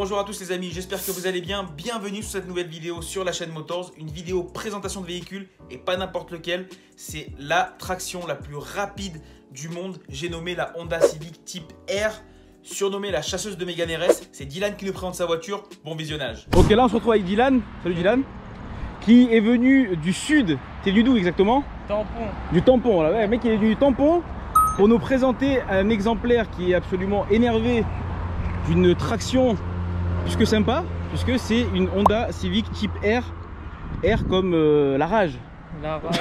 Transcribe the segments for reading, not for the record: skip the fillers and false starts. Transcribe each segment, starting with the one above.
Bonjour à tous les amis, j'espère que vous allez bien. Bienvenue sur cette nouvelle vidéo sur la chaîne Motors. Une vidéo présentation de véhicule et pas n'importe lequel. C'est la traction la plus rapide du monde. J'ai nommé la Honda Civic Type R, surnommée la chasseuse de Mégane RS. C'est Dylan qui nous présente sa voiture. Bon visionnage. Ok, là on se retrouve avec Dylan. Salut Dylan. Qui est venu du sud. T'es du d'où exactement? Tampon. Du Tampon, là. Ouais, le mec il est du Tampon pour nous présenter un exemplaire qui est absolument énervé d'une traction plus que sympa, puisque c'est une Honda Civic Type R. R comme la rage. La rage.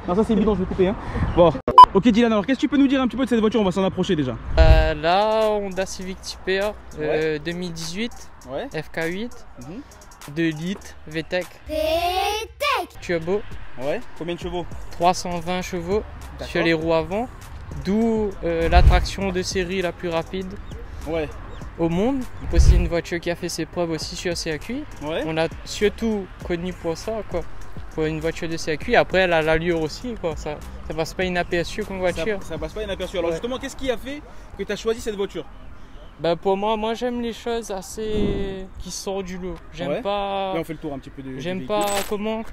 Non, ça c'est bidon, je vais couper. Hein. Bon. Ok Dylan, alors qu'est-ce que tu peux nous dire un petit peu de cette voiture? On va s'en approcher déjà. Là, Honda Civic Type R, Ouais. 2018, Ouais. FK8, 2 litres, VTEC, turbo, Ouais. Combien de chevaux? 320 chevaux sur les roues avant, d'où la traction de série la plus rapide Ouais. au monde. C'est une voiture qui a fait ses preuves aussi sur circuit. Ouais. On a surtout connu pour ça, quoi. Pour une voiture de circuit. Après, elle a l'allure aussi, quoi. Ça passe pas inaperçu comme voiture. Ça passe pas inaperçu. Alors Ouais. justement, qu'est-ce qui a fait que tu as choisi cette voiture? Bah pour moi j'aime les choses assez qui sortent du lot. J'aime Ouais. pas. Là, on fait le tour un petit peu du J'aime véhicule. pas comment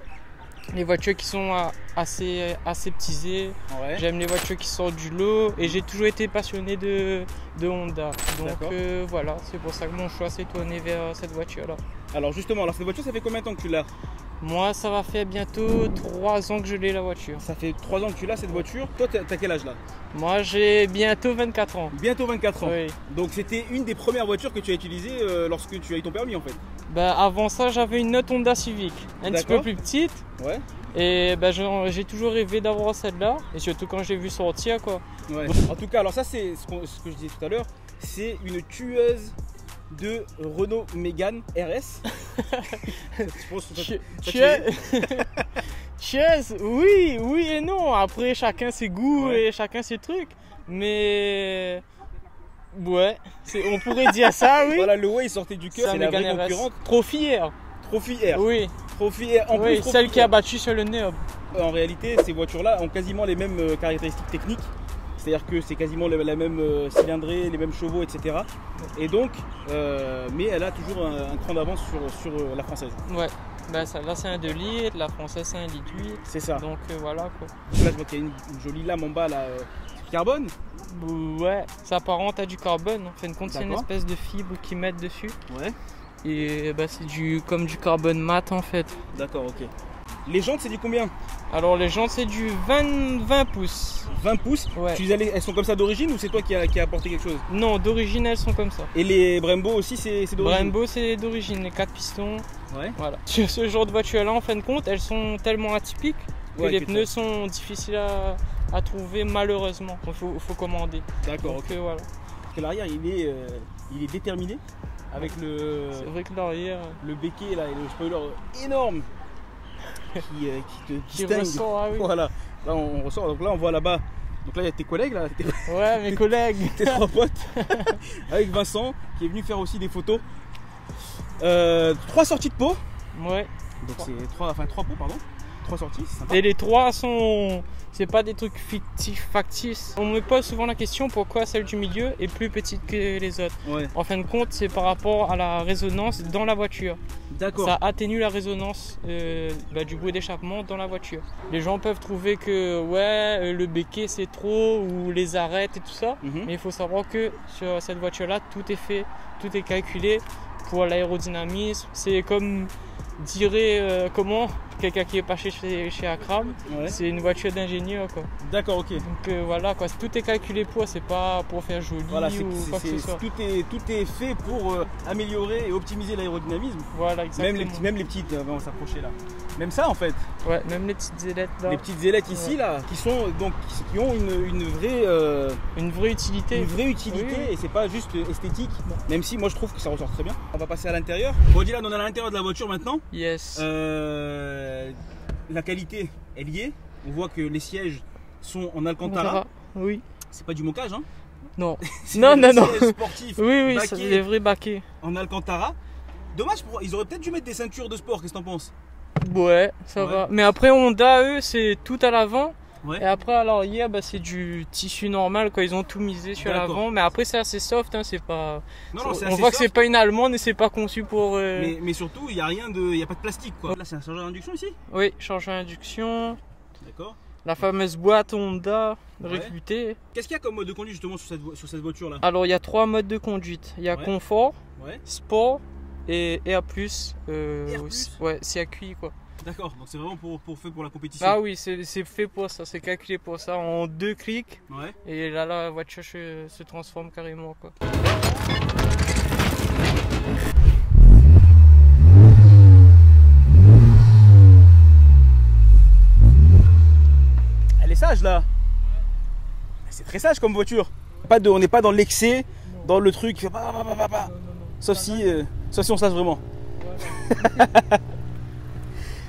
les voitures qui sont assez aseptisées. Ouais. J'aime les voitures qui sortent du lot et j'ai toujours été passionné de Honda. Donc D'accord. voilà, c'est pour ça que mon choix s'est tourné vers cette voiture là. Alors justement, alors cette voiture, ça fait combien de temps que tu l'as? Moi ça va faire bientôt 3 ans que je l'ai la voiture. Ça fait 3 ans que tu l'as cette voiture. Toi, t'as quel âge là? Moi j'ai bientôt 24 ans. Bientôt 24 ans. Oui. Donc c'était une des premières voitures que tu as utilisées lorsque tu as eu ton permis en fait. Bah avant ça j'avais une autre Honda Civic, un petit peu D'accord. plus petite. Ouais. Et bah, j'ai toujours rêvé d'avoir celle-là, et surtout quand j'ai vu sortir quoi. Ouais. En tout cas, alors ça c'est ce que je disais tout à l'heure, c'est une tueuse de Renault Mégane RS. Je pense que Cheers, oui et non. Après chacun ses goûts Ouais. et chacun ses trucs, mais ouais, on pourrait dire ça, oui. Voilà, le ouais il sortait du cœur, c'est la vraie Mégane RS. concurrente. Trophy R. Trophy R. Oui, Trophy R. En oui, plus, Trophy celle qui a R. battu sur le Neob. En réalité, ces voitures-là ont quasiment les mêmes caractéristiques techniques. C'est-à-dire que c'est quasiment la même cylindrée, les mêmes chevaux, etc. Et donc, mais elle a toujours un cran d'avance sur la française. Ouais, bah là c'est un 2 litres, la française c'est un litre 8. C'est ça. Donc voilà quoi. Là, je vois qu'il y a une jolie lame en bas, là, carbone. Ouais, ça apparente à du carbone. En fin de compte, c'est une D'accord. espèce de fibre qu'ils mettent dessus. Ouais. Et bah, c'est comme du carbone mat en fait. D'accord, ok. Les jantes, c'est du combien? Alors les jantes, c'est du 20 pouces. 20 pouces. Ouais. Elles sont comme ça d'origine ou c'est toi qui a apporté quelque chose? Non, d'origine, elles sont comme ça. Et les Brembo aussi, c'est d'origine? Brembo, c'est d'origine, les 4 pistons. Ouais. Voilà. Sur ce genre de voiture-là, en fin de compte, elles sont tellement atypiques que Ouais, les que pneus sont difficiles à trouver malheureusement. Il faut commander. D'accord, Donc ok. voilà. Parce que l'arrière, il est déterminé avec C'est vrai que l'arrière le béquet là, et le spoiler énorme qui te qui distingue. ressort, ah oui. Voilà, là on ressort, donc là on voit là-bas, donc là il y a tes collègues là, Ouais, mes collègues. tes 3 potes, avec Vincent qui est venu faire aussi des photos. 3 sorties de pot, Ouais. donc c'est 3 pots pardon, 3 sorties, c'est sympa. Et les 3 sont. C'est pas des trucs fictifs, factices. On me pose souvent la question pourquoi celle du milieu est plus petite que les autres. Ouais, En fin de compte, c'est par rapport à la résonance dans la voiture. d'accord. Ça atténue la résonance du bruit d'échappement dans la voiture. Les gens peuvent trouver que le béquet c'est trop ou les arêtes et tout ça. Mhm. Mais il faut savoir que sur cette voiture-là, tout est fait, tout est calculé pour l'aérodynamisme. C'est comme dirait comment quelqu'un qui est pas chez Akram, Ouais. c'est une voiture d'ingénieur quoi. D'accord, ok. Donc voilà quoi, tout est calculé pour, c'est pas pour faire joli Voilà, ou quoi que ce soit. tout est fait pour améliorer et optimiser l'aérodynamisme. Voilà, exactement. Même les petites, on va s'approcher là. Même ça en fait, Ouais, même les petites ailettes là, les petites ailettes ici Ouais. là, qui ont une vraie une vraie utilité. utilité Oui. et c'est pas juste esthétique. Même si moi je trouve que ça ressort très bien. On va passer à l'intérieur. Bon Dylan, on est à l'intérieur de la voiture maintenant. Yes. La qualité elle y est. On voit que les sièges sont en Alcantara. Oui. C'est pas du mocage hein. Non. C'est Non, des non. sièges sportifs Oui, baquets c'est des vrais baquets. en Alcantara. Dommage, ils auraient peut-être dû mettre des ceintures de sport, qu'est-ce que t'en penses? Ouais, ça Ouais. va. Mais après Honda, eux, c'est tout à l'avant. Ouais. Et après, à l'arrière, bah, c'est du tissu normal, quoi. Ils ont tout misé sur l'avant. Mais après, c'est assez soft, hein, c'est pas. Non, On c'est assez voit que soft. c'est pas une allemande et c'est pas conçu pour. Mais surtout, il n'y a rien de. Il n'y a pas de plastique quoi. Là, c'est un chargeur d'induction ici. Oui, changement d'induction. D'accord. La fameuse boîte Honda Ouais. réputée. Qu'est-ce qu'il y a comme mode de conduite justement sur cette voiture là? Alors, il y a 3 modes de conduite. Il y a Ouais. confort, Ouais. sport et Air+. Air+? Ouais, circuit, quoi. D'accord, donc c'est vraiment fait pour la compétition. Ah oui, c'est fait pour ça, c'est calculé pour ça en 2 clics. Ouais. Et là, la voiture se transforme carrément, quoi. Elle est sage là. C'est très sage comme voiture. On n'est pas dans l'excès, dans le truc qui fait pas. Sauf si on sache vraiment.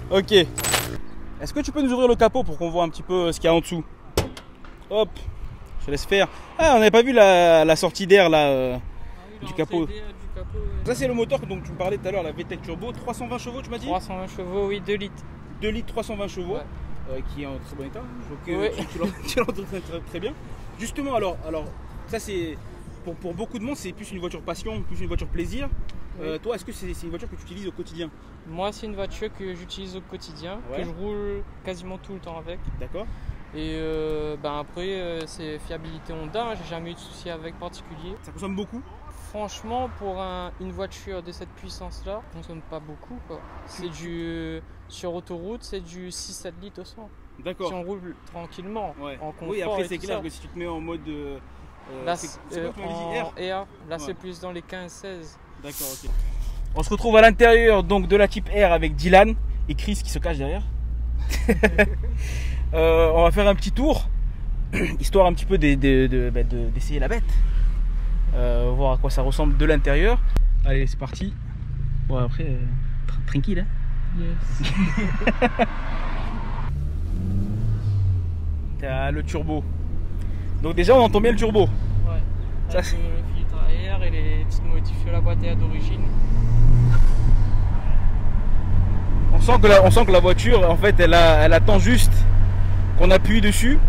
Ok. Est-ce que tu peux nous ouvrir le capot pour qu'on voit un petit peu ce qu'il y a en dessous? Hop, je te laisse faire. Ah, on n'avait pas vu la sortie d'air là du capot. Ça c'est le moteur dont tu me parlais tout à l'heure, la VTEC Turbo, 320 chevaux tu m'as dit? 320 chevaux, oui, 2 litres. 2 litres 320 chevaux, Ouais. qui est en très bon état. Donc Oui. tu l'entends très bien. Justement alors ça c'est pour beaucoup de monde c'est plus une voiture passion, plus une voiture plaisir. Oui. Toi est-ce que c'est une voiture que tu utilises au quotidien? Moi, c'est une voiture que j'utilise au quotidien, Ouais. que je roule quasiment tout le temps avec. D'accord. Et après, c'est fiabilité Honda, j'ai jamais eu de soucis avec particulier. Ça consomme beaucoup? Franchement, pour une voiture de cette puissance-là, ça consomme pas beaucoup, quoi. C'est sur autoroute, c'est du 6-7 litres au 100. D'accord. Si on roule tranquillement, Ouais. en confort. Oui, après et c'est tout clair ça. que si tu te mets en mode Là, c'est quoi que tu m'avais dit, en R? R, là Ouais. c'est plus dans les 15-16. D'accord, ok. On se retrouve à l'intérieur donc de la Type R avec Dylan et Chris qui se cache derrière. On va faire un petit tour, histoire un petit peu d'essayer la bête. Voir à quoi ça ressemble de l'intérieur. Allez, c'est parti. Bon, après, tranquille. Hein. Yes. T'as le turbo. Donc déjà, on entend bien le turbo. Ouais. Ça, Avec le filtre à air et les petites modifs sur la boîte à air d'origine. On sent que la voiture, en fait, elle attend juste qu'on appuie dessus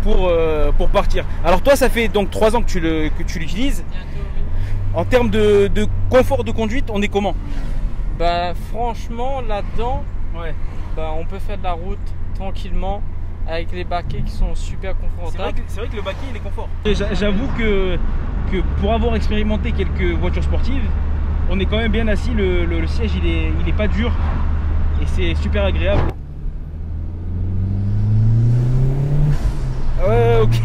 pour partir. Alors toi, ça fait donc 3 ans que tu l'utilises. Bientôt, oui. En termes de confort de conduite, on est comment? Bah franchement, là-dedans, Ouais. bah, on peut faire de la route tranquillement avec les baquets qui sont super confortables. C'est vrai que le baquet, il est confort. J'avoue que pour avoir expérimenté quelques voitures sportives, on est quand même bien assis. Le siège, il est pas dur et c'est super agréable. Ok.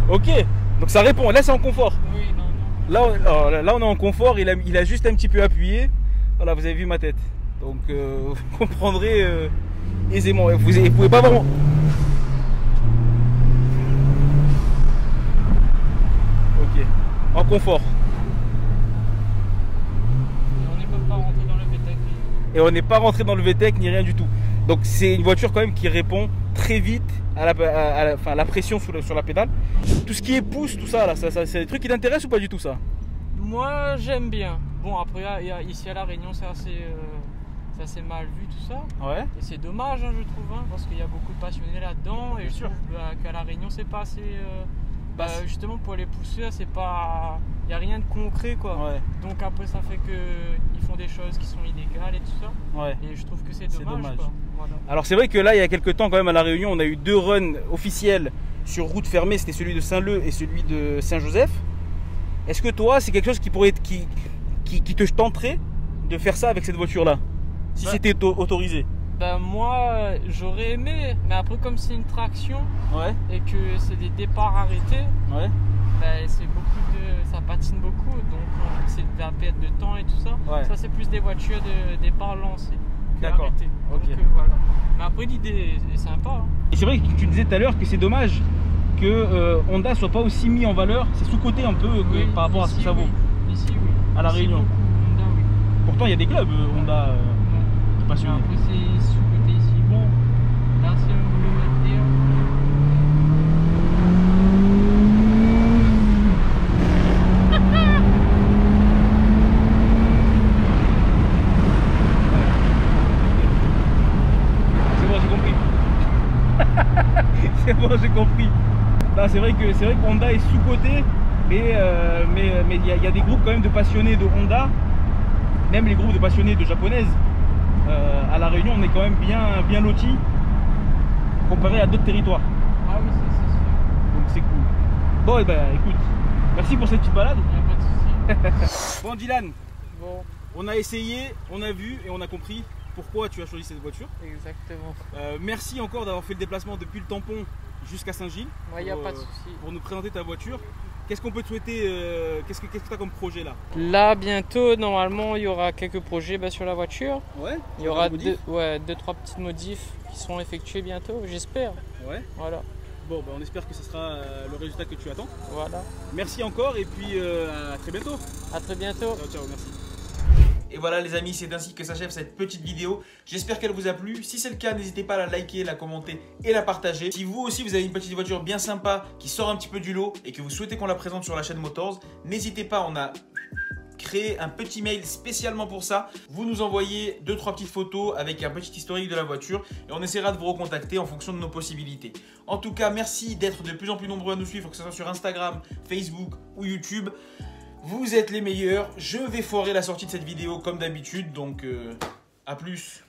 Ok. Donc ça répond. Là, c'est en confort. Oui, non. Là, on est en confort. Il a juste un petit peu appuyé. Voilà, vous avez vu ma tête. Donc, vous comprendrez aisément. Vous pouvez pas vraiment. Ok. En confort. Et on n'est même pas rentré dans le VTEC. Et on n'est pas rentré dans le VTEC ni rien du tout. Donc c'est une voiture quand même qui répond très vite à la pression sur la pédale. Tout ce qui est pouce, tout ça, là, c'est des trucs qui t'intéressent ou pas du tout ça? Moi, j'aime bien. Bon, après, ici à La Réunion, c'est assez mal vu tout ça. Ouais. Et c'est dommage, hein, je trouve, hein, parce qu'il y a beaucoup de passionnés là-dedans. Et Bien je sûr. trouve qu'à La Réunion, c'est pas assez. Justement, pour les pousseurs, c'est pas. Il n'y a rien de concret, quoi. Ouais. Donc après, ça fait qu'ils font des choses qui sont illégales et tout ça. Ouais. Et je trouve que c'est C'est dommage. dommage. Quoi. Voilà. Alors c'est vrai que là, il y a quelques temps quand même à La Réunion, on a eu 2 runs officiels sur route fermée. C'était celui de Saint-Leu et celui de Saint-Joseph. Est-ce que toi, c'est quelque chose qui pourrait qui te tenterait de faire ça avec cette voiture-là? Si Bah. c'était autorisé. Ben, moi, j'aurais aimé, mais après, comme c'est une traction Ouais. et que c'est des départs arrêtés, Ouais. ben, ça patine beaucoup, donc c'est de la perte de temps et tout ça. Ouais. Ça, c'est plus des voitures de départ lancés que D'accord. arrêtés. Ok. Donc, voilà. Mais après, l'idée est sympa. Hein. Et c'est vrai que tu disais tout à l'heure que c'est dommage que Honda soit pas aussi mis en valeur. C'est sous-coté un peu Oui, par rapport à ce que ici, ça vaut. oui. Ici, oui. À La Ici, Réunion. beaucoup, Honda, oui. Pourtant, il y a des clubs Honda passionnés. Après, c'est sous-côté ici. Bon, là, c'est un boulot à dire. C'est bon, j'ai compris. j'ai compris. C'est vrai que Honda est sous-coté, mais il y a des groupes quand même de passionnés de Honda, même les groupes de passionnés de japonaises. À La Réunion, on est quand même bien lotis comparé à d'autres territoires. Ah oui, c'est sûr. Donc c'est cool. Bon, et ben écoute, merci pour cette petite balade. Y a pas de souci. Bon Dylan, Bon, on a essayé, on a vu et on a compris pourquoi tu as choisi cette voiture. exactement. Merci encore d'avoir fait le déplacement depuis le tampon jusqu'à Saint-Gilles. Moi, y a pas de souci. Pour nous présenter ta voiture. Qu'est-ce qu'on peut te souhaiter, qu'est-ce que tu as comme projet là? Là, bientôt, normalement, il y aura quelques projets sur la voiture. Ouais. Il y aura deux, trois petites modifs qui seront effectués bientôt, j'espère. Ouais. Voilà. Bon, bah, on espère que ce sera le résultat que tu attends. Voilà. Merci encore et puis à très bientôt. À très bientôt. Ciao, ciao, merci. Et voilà les amis, c'est ainsi que s'achève cette petite vidéo. J'espère qu'elle vous a plu. Si c'est le cas, n'hésitez pas à la liker, la commenter et la partager. Si vous aussi vous avez une petite voiture bien sympa qui sort un petit peu du lot et que vous souhaitez qu'on la présente sur la chaîne Motors, n'hésitez pas, on a créé un petit mail spécialement pour ça. Vous nous envoyez 2-3 petites photos avec un petit historique de la voiture et on essaiera de vous recontacter en fonction de nos possibilités. En tout cas, merci d'être de plus en plus nombreux à nous suivre, que ce soit sur Instagram, Facebook ou YouTube. Vous êtes les meilleurs. Je vais foirer la sortie de cette vidéo comme d'habitude, donc à plus.